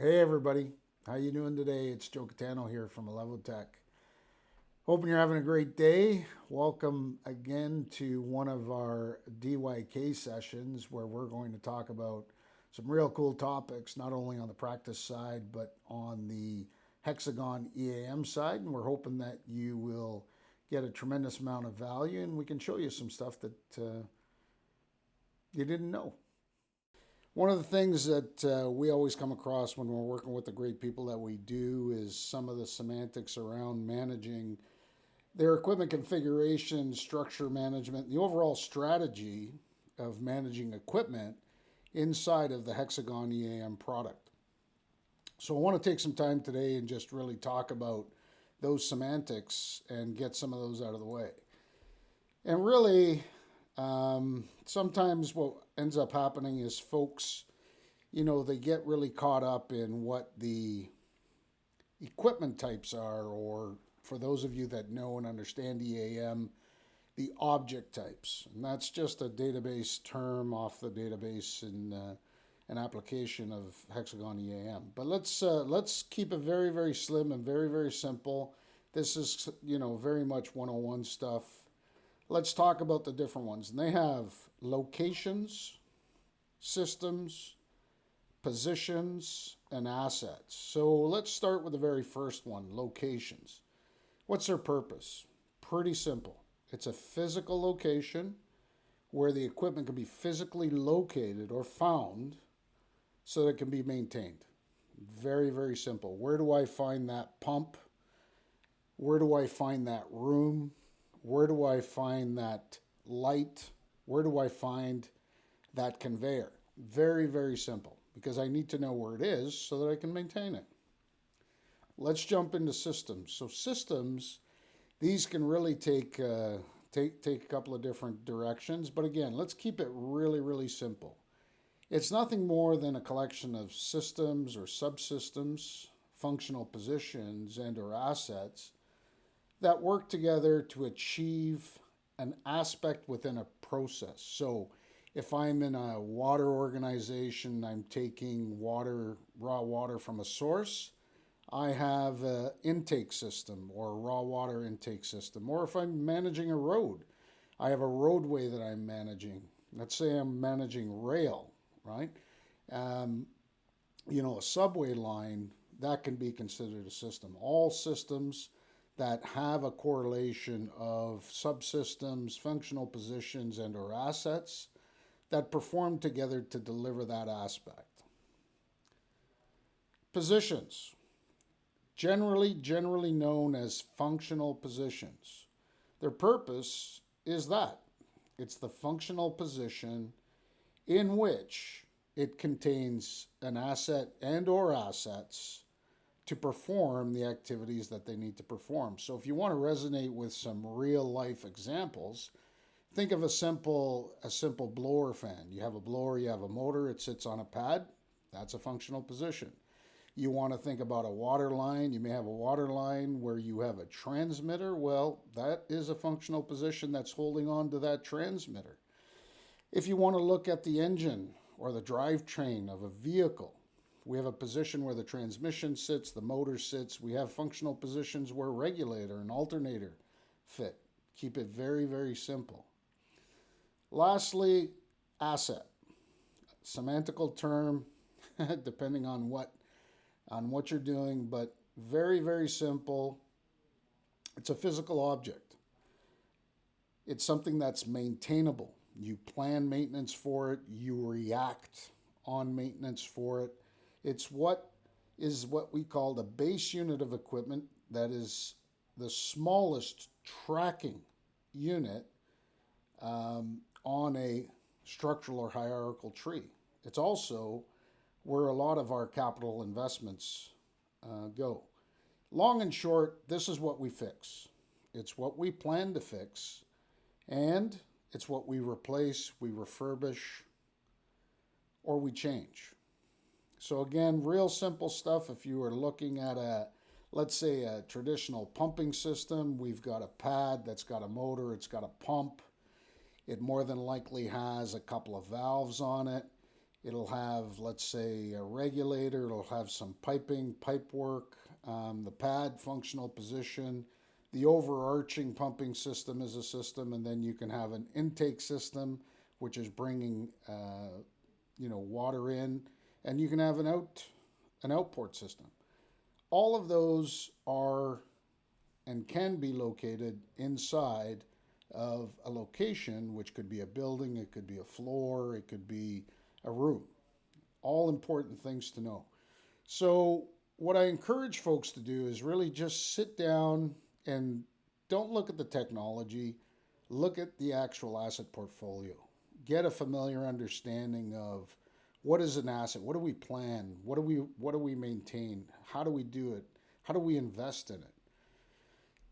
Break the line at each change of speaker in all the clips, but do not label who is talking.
Hey everybody, how you doing today? It's Joe Catano here from Elevotec. Hoping you're having a great day. Welcome again to one of our DYK sessions where we're going to talk about some real cool topics, not only on the practice side, but on the Hexagon EAM side. And we're hoping that you will get a tremendous amount of value and we can show you some stuff that you didn't know. One of the things that we always come across when we're working with the great people that we do is some of the semantics around managing their equipment configuration, structure management, the overall strategy of managing equipment inside of the Hexagon EAM product. So I want to take some time today and just really talk about those semantics and get some of those out of the way. And really, sometimes what ends up happening is folks, they get really caught up in what the equipment types are, or for those of you that know and understand EAM, the object types. And that's just a database term off the database in an application of Hexagon EAM. But let's keep it very, very slim and very, very simple. This is, very much 101 stuff. Let's talk about the different ones. And they have locations, systems, positions, and assets. So let's start with the very first one, locations. What's their purpose? Pretty simple. It's a physical location where the equipment can be physically located or found so that it can be maintained. Very, very simple. Where do I find that pump? Where do I find that room? Where do I find that light? Where do I find that conveyor? Very, very simple because I need to know where it is so that I can maintain it. Let's jump into systems. So systems, these can really take a couple of different directions. But again, let's keep it really, really simple. It's nothing more than a collection of systems or subsystems, functional positions, and or assets that work together to achieve an aspect within a process. So if I'm in a water organization, I'm taking water, raw water from a source, I have an intake system or a raw water intake system. Or if I'm managing a road, I have a roadway that I'm managing. Let's say I'm managing rail, right? Um, a subway line, that can be considered a system. All systems that have a correlation of subsystems, functional positions, and or assets that perform together to deliver that aspect. Positions, generally known as functional positions. Their purpose is that it's the functional position in which it contains an asset and or assets to perform the activities that they need to perform. So if you want to resonate with some real life examples, think of a simple blower fan. You have a blower, you have a motor, it sits on a pad. That's a functional position. You want to think about a water line. You may have a water line where you have a transmitter. Well, that is a functional position that's holding on to that transmitter. If you want to look at the engine or the drivetrain of a vehicle, we have a position where the transmission sits, the motor sits. We have functional positions where regulator and alternator fit. Keep it very, very simple. Lastly, asset. Semantical term, depending on what you're doing, but very, very simple. It's a physical object. It's something that's maintainable. You plan maintenance for it, you react on maintenance for it. It's what we call the base unit of equipment, that is the smallest tracking unit on a structural or hierarchical tree. It's also where a lot of our capital investments go. Long and short, this is what we fix. It's what we plan to fix, and it's what we replace, we refurbish, or we change. So again, real simple stuff. If you are looking at let's say a traditional pumping system, we've got a pad that's got a motor, it's got a pump. It more than likely has a couple of valves on it. It'll have, let's say, a regulator. It'll have some piping, pipe work, the pad functional position. The overarching pumping system is a system, and then you can have an intake system, which is bringing water in, and you can have an outport system. All of those are and can be located inside of a location, which could be a building, it could be a floor, it could be a room. All important things to know. So, what I encourage folks to do is really just sit down and don't look at the technology, look at the actual asset portfolio. Get a familiar understanding of what is an asset, what do we plan, what do we maintain, how do we do it, how do we invest in it?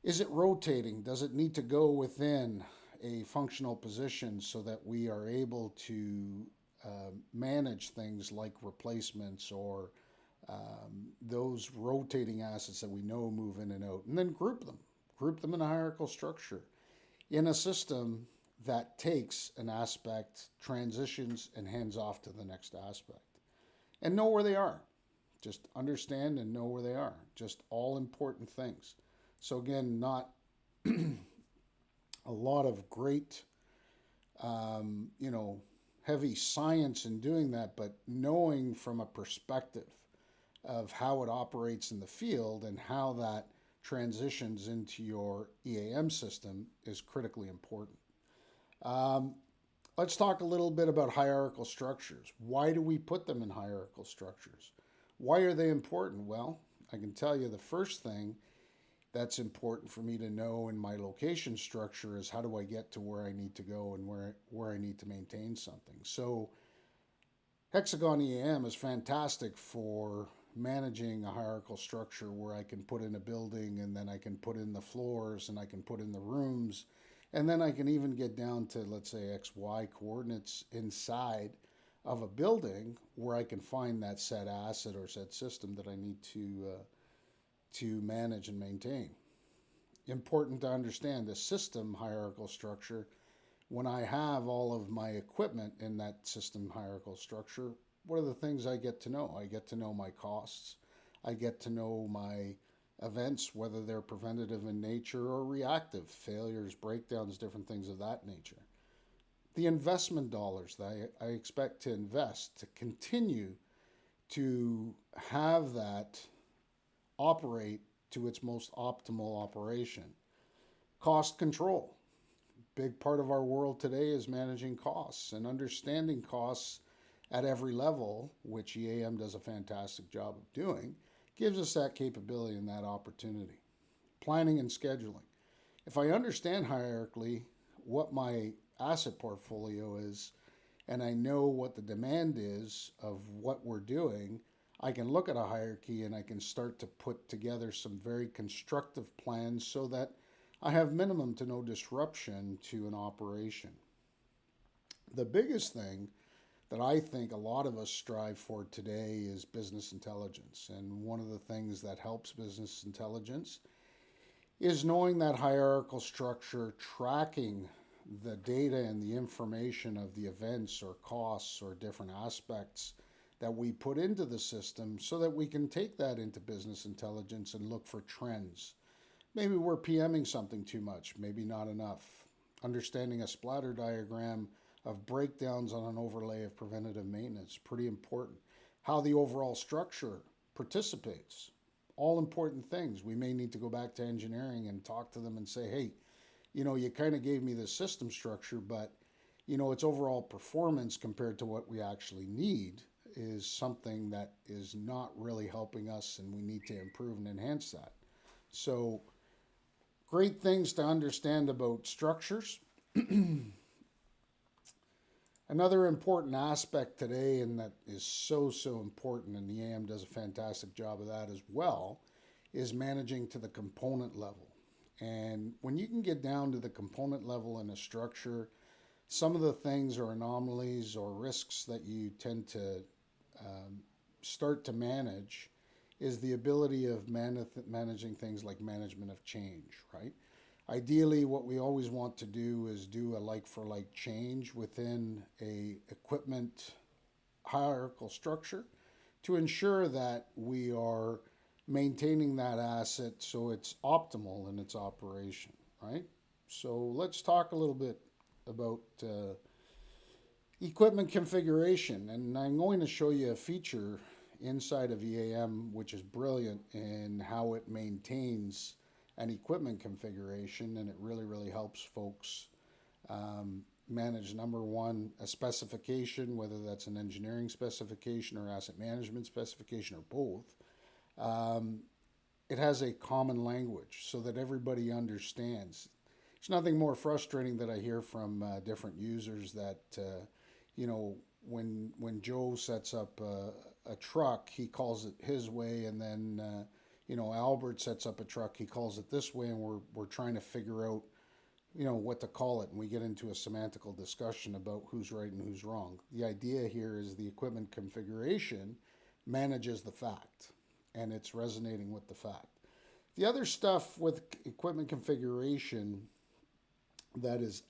Is it rotating? Does it need to go within a functional position so that we are able to manage things like replacements or those rotating assets that we know move in and out, and then group them in a hierarchical structure in a system that takes an aspect, transitions, and hands off to the next aspect, and know where they are. Just understand and know where they are. Just all important things. So again, not a lot of great, heavy science in doing that, but knowing from a perspective of how it operates in the field and how that transitions into your EAM system is critically important. Um, let's talk a little bit about hierarchical structures. Why do we put them in hierarchical structures? Why are they important? Well, I can tell you the first thing that's important for me to know in my location structure is how do I get to where I need to go and where I need to maintain something. So Hexagon EAM is fantastic for managing a hierarchical structure where I can put in a building and then I can put in the floors and I can put in the rooms and then I can even get down to, let's say, XY coordinates inside of a building where I can find that said asset or said system that I need to manage and maintain. Important to understand the system hierarchical structure. When I have all of my equipment in that system hierarchical structure, what are the things I get to know? I get to know my costs. I get to know my events, whether they're preventative in nature or reactive, failures, breakdowns, different things of that nature. The investment dollars that I expect to invest to continue to have that operate to its most optimal operation. Cost control. Big part of our world today is managing costs and understanding costs at every level, which EAM does a fantastic job of doing, gives us that capability and that opportunity. Planning and scheduling. If I understand hierarchically what my asset portfolio is and I know what the demand is of what we're doing, I can look at a hierarchy and I can start to put together some very constructive plans so that I have minimum to no disruption to an operation. The biggest thing that I think a lot of us strive for today is business intelligence. And one of the things that helps business intelligence is knowing that hierarchical structure, tracking the data and the information of the events or costs or different aspects that we put into the system so that we can take that into business intelligence and look for trends. Maybe we're PMing something too much, maybe not enough. Understanding a splatter diagram of breakdowns on an overlay of preventative maintenance, pretty important. How the overall structure participates, all important things. We may need to go back to engineering and talk to them and say, hey, you kind of gave me this system structure, but its overall performance compared to what we actually need is something that is not really helping us, and we need to improve and enhance that. So, great things to understand about structures. Another important aspect today, and that is so important, and the AM does a fantastic job of that as well, is managing to the component level. And when you can get down to the component level in a structure, some of the things or anomalies or risks that you tend to start to manage is the ability of managing things like management of change, right? Ideally, what we always want to do is do a like-for-like change within a equipment hierarchical structure to ensure that we are maintaining that asset so it's optimal in its operation, right? So let's talk a little bit about equipment configuration. And I'm going to show you a feature inside of EAM which is brilliant in how it maintains an equipment configuration, and it really, really helps folks manage, number one, a specification, whether that's an engineering specification or asset management specification or both. It has a common language so that everybody understands. It's nothing more frustrating that I hear from different users that, when Joe sets up a truck, he calls it his way, and then, Albert sets up a truck, he calls it this way, and we're trying to figure out what to call it, and we get into a semantical discussion about who's right and who's wrong. The idea here is the equipment configuration manages the fact, and it's resonating with the fact. The other stuff with equipment configuration that is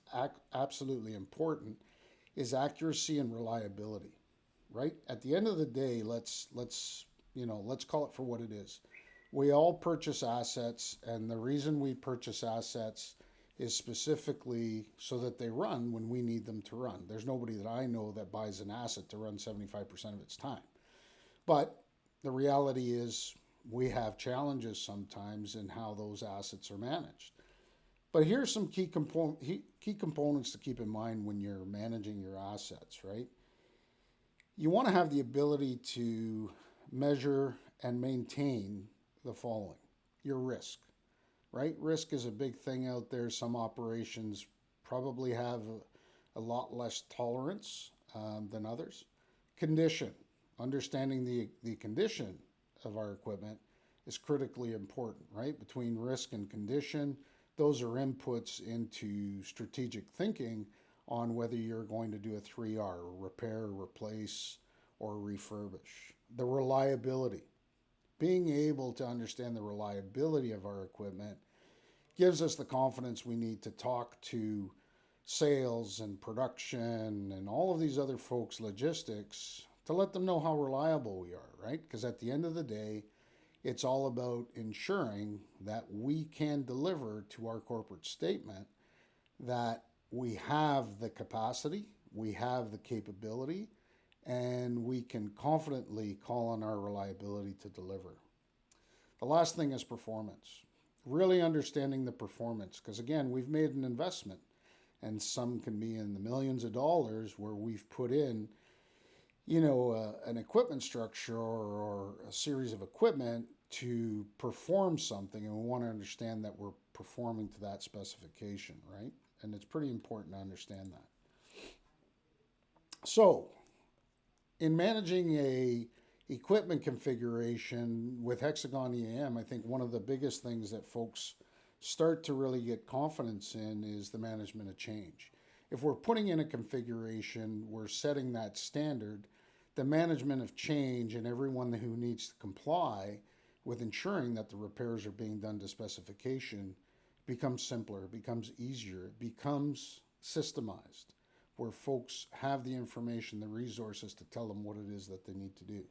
absolutely important is accuracy and reliability, right? At the end of the day, let's call it for what it is. We all purchase assets, and the reason we purchase assets is specifically so that they run when we need them to run. There's nobody that I know that buys an asset to run 75% of its time. But the reality is we have challenges sometimes in how those assets are managed. But here's some key components to keep in mind when you're managing your assets, right? You want to have the ability to measure and maintain the following: your risk. Right? Risk is a big thing out there. Some operations probably have a lot less tolerance than others. Condition. Understanding the condition of our equipment is critically important, right? Between risk and condition, those are inputs into strategic thinking on whether you're going to do a 3R, repair, replace, or refurbish. The reliability. Being able to understand the reliability of our equipment gives us the confidence we need to talk to sales and production and all of these other folks, logistics, to let them know how reliable we are, right? Because at the end of the day, it's all about ensuring that we can deliver to our corporate statement that we have the capacity, we have the capability, and we can confidently call on our reliability to deliver. The last thing is performance. Really understanding the performance, because again, we've made an investment, and some can be in the millions of dollars where we've put in, an equipment structure or a series of equipment to perform something, and we want to understand that we're performing to that specification, right? And it's pretty important to understand that. So, in managing a equipment configuration with Hexagon EAM, I think one of the biggest things that folks start to really get confidence in is the management of change. If we're putting in a configuration, we're setting that standard, the management of change and everyone who needs to comply with ensuring that the repairs are being done to specification becomes simpler, it becomes easier, it becomes systemized, where folks have the information, the resources to tell them what it is that they need to do.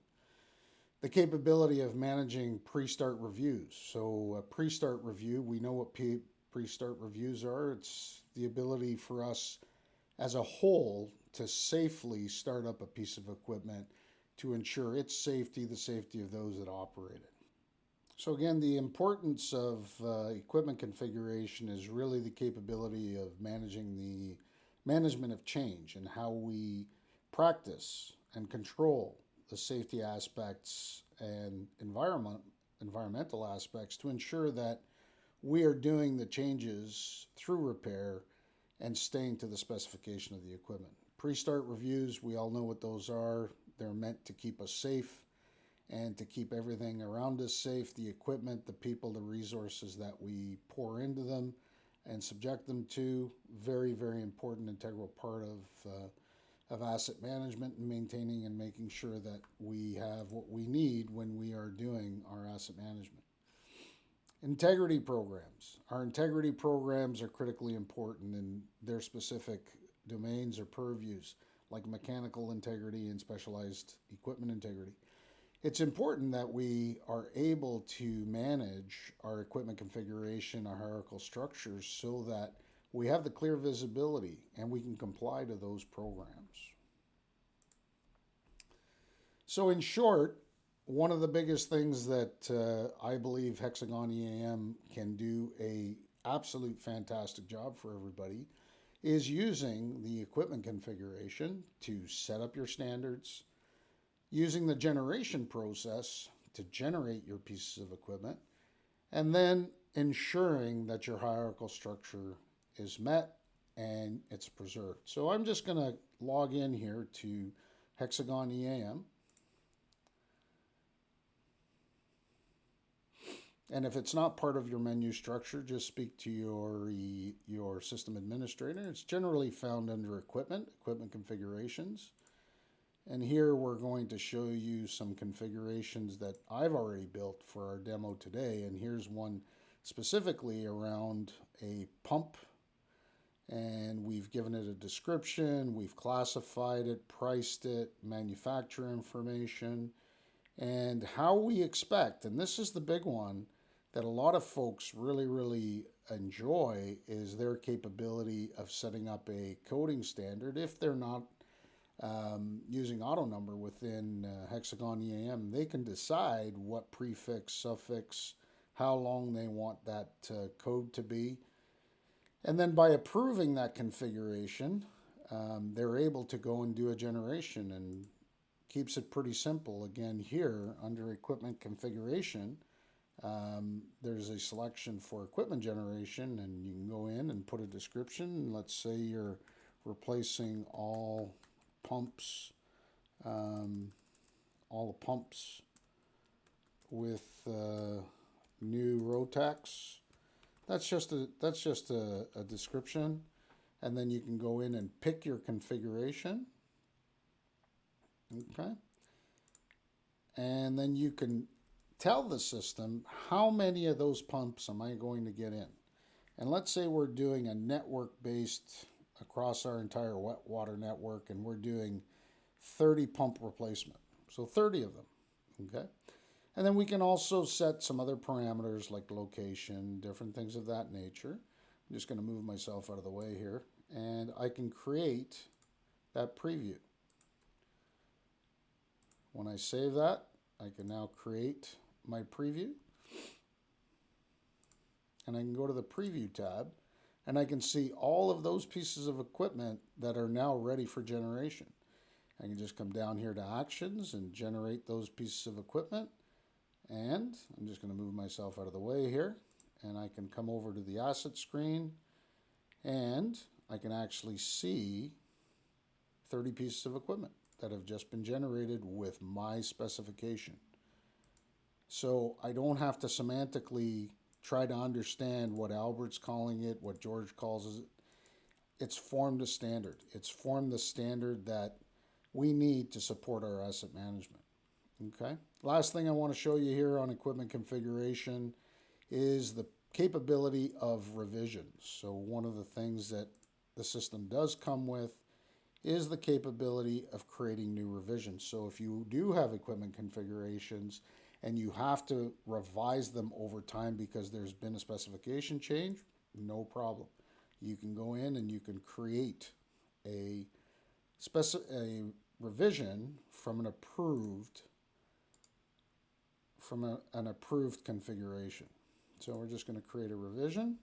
The capability of managing pre-start reviews. So a pre-start review, we know what pre-start reviews are. It's the ability for us as a whole to safely start up a piece of equipment to ensure its safety, the safety of those that operate it. So again, the importance of equipment configuration is really the capability of managing the management of change and how we practice and control the safety aspects and environmental aspects to ensure that we are doing the changes through repair and staying to the specification of the equipment. Pre-start reviews, we all know what those are. They're meant to keep us safe and to keep everything around us safe, the equipment, the people, the resources that we pour into them and subject them to. Very, very important, integral part of asset management and maintaining and making sure that we have what we need when we are doing our asset management. Integrity programs. Our integrity programs are critically important in their specific domains or purviews. like mechanical integrity and specialized equipment integrity. It's important that we are able to manage our equipment configuration, our hierarchical structures, so that we have the clear visibility and we can comply to those programs. So in short, one of the biggest things that I believe Hexagon EAM can do a absolute fantastic job for everybody is using the equipment configuration to set up your standards, using the generation process to generate your pieces of equipment, and then ensuring that your hierarchical structure is met and it's preserved. So I'm just going to log in here to Hexagon EAM. And if it's not part of your menu structure, just speak to your system administrator. It's generally found under equipment configurations. And here we're going to show you some configurations that I've already built for our demo today. And here's one specifically around a pump. And we've given it a description, we've classified it, priced it, manufacturer information, and how we expect, and this is the big one that a lot of folks really enjoy, is their capability of setting up a coding standard. If they're not using auto number within Hexagon EAM, they can decide what prefix, suffix, how long they want that code to be. And then by approving that configuration, they're able to go and do a generation, and keeps it pretty simple. Again, here under equipment configuration, there's a selection for equipment generation, and you can go in and put a description. Let's say you're replacing all pumps, all the pumps with new Rotax. That's just a description, and then you can go in and pick your configuration. Okay, and then you can tell the system how many of those pumps am I going to get in. And let's say we're doing a network-based across our entire wet water network, and we're doing 30 pump replacement, so 30 of them. Okay. And then we can also set some other parameters like location, different things of that nature. I'm just going to move myself out of the way here, and I can create that preview. When I save that, I can now create my preview, and I can go to the preview tab, and I can see all of those pieces of equipment that are now ready for generation. I can just come down here to actions and generate those pieces of equipment. And I'm just going to move myself out of the way here, and I can come over to the asset screen, and I can actually see 30 pieces of equipment that have just been generated with my specification. So I don't have to semantically try to understand what Albert's calling it, what George calls it. It's formed a standard. It's formed the standard that we need to support our asset management. Okay. Last thing I want to show you here on equipment configuration is the capability of revisions. So one of the things that the system does come with is the capability of creating new revisions. So if you do have equipment configurations and you have to revise them over time because there's been a specification change, no problem. You can go in and you can create a revision from an approved configuration. So we're just going to create a revision.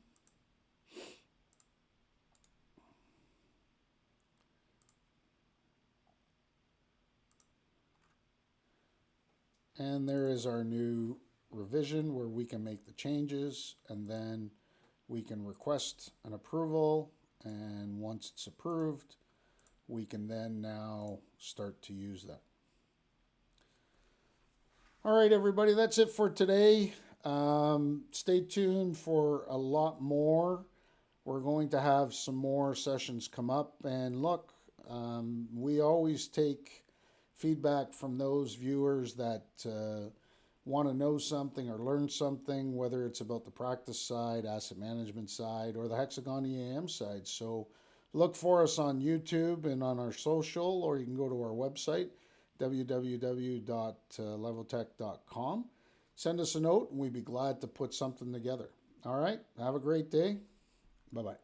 And there is our new revision where we can make the changes, and then we can request an approval, and once it's approved, we can then now start to use that. All right, everybody, that's it for today. Stay tuned for a lot more. We're going to have some more sessions come up. And look, we always take feedback from those viewers that want to know something or learn something, whether it's about the practice side, asset management side, or the Hexagon EAM side. So Look for us on YouTube and on our social, or you can go to our website, www.elevotec.com. Send us a note, and we'd be glad to put something together. All right. Have a great day. Bye-bye.